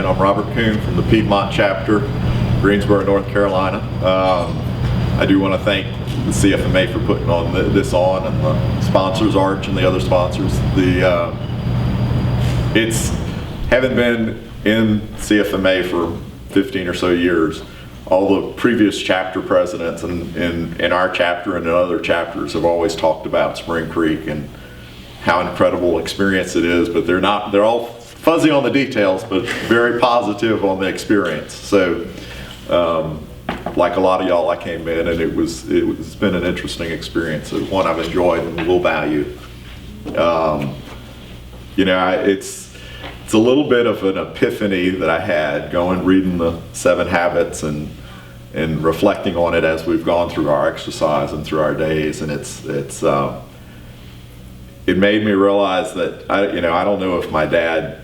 again. I'm Robert Coon from the Piedmont Chapter, Greensboro, North Carolina. I do want to thank the CFMA for putting on this on, and the sponsors, Arch and the other sponsors. Having been in CFMA for 15 or so years, all the previous chapter presidents in our chapter and in other chapters have always talked about Spring Creek and how incredible experience it is, but they're all fuzzy on the details, but very positive on the experience. So, like a lot of y'all, I came in and it's been an interesting experience. It's one I've enjoyed and will value. It's a little bit of an epiphany that I had reading the 7 Habits and reflecting on it as we've gone through our exercise and through our days, and it made me realize that I don't know if my dad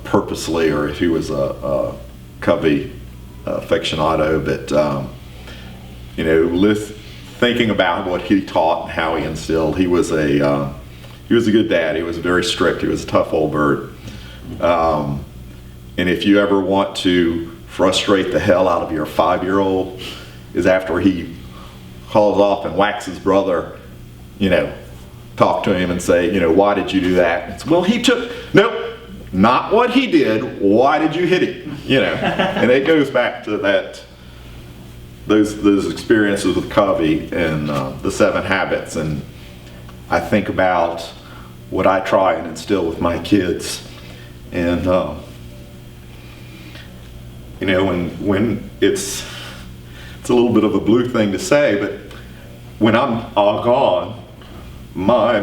purposely or if he was a Covey aficionado, but thinking about what he taught and how he instilled, he was a good dad. He was very strict. He was a tough old bird. And if you ever want to frustrate the hell out of your 5-year-old, is after he hauls off and whacks his brother, talk to him and say, why did you do that? It's, well, nope, not what he did. Why did you hit him? And it goes back to those experiences with Covey and the 7 Habits. And I think about what I try and instill with my kids. And, when it's a little bit of a blue thing to say, but when I'm all gone, my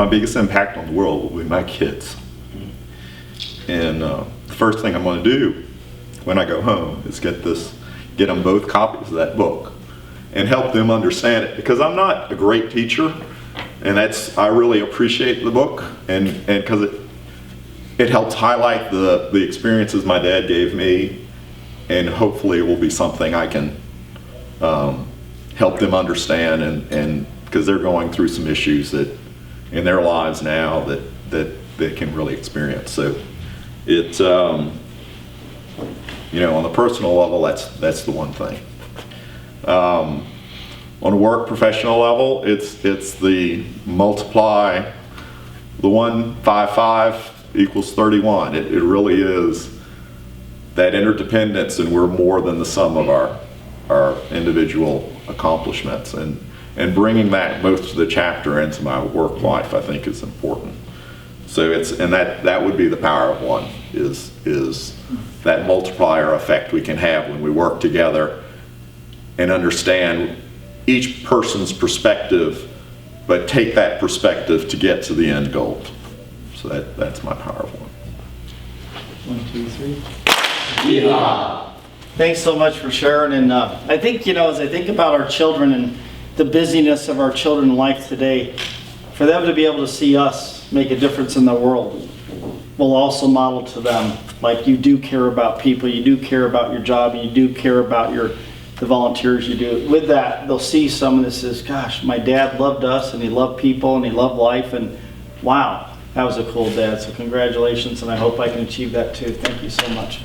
biggest impact on the world will be my kids. And the first thing I'm going to do when I go home is get them both copies of that book and help them understand it, because I'm not a great teacher, and I really appreciate the book, and because it helps highlight the experiences my dad gave me, and hopefully it will be something I can help them understand, and because they're going through some issues that in their lives now that they can really experience. So it's on the personal level, that's the one thing. On a work professional level, it's the multiply the 155 equals 31. It really is that interdependence, and we're more than the sum of our individual accomplishments, and bringing that both to the chapter and to my work life, I think, is important. So that would be the power of one, is that multiplier effect we can have when we work together and understand each person's perspective, but take that perspective to get to the end goal. So that's my power of one. 1, 2, 3. Yeah. Thanks so much for sharing. And I think, as I think about our children and the busyness of our children's life today, for them to be able to see us make a difference in the world will also model to them, like, you do care about people, you do care about your job, you do care about the volunteers you do. With that, they'll see someone that says, gosh, my dad loved us, and he loved people, and he loved life, and wow, that was a cool dad. So congratulations, and I hope I can achieve that too. Thank you so much.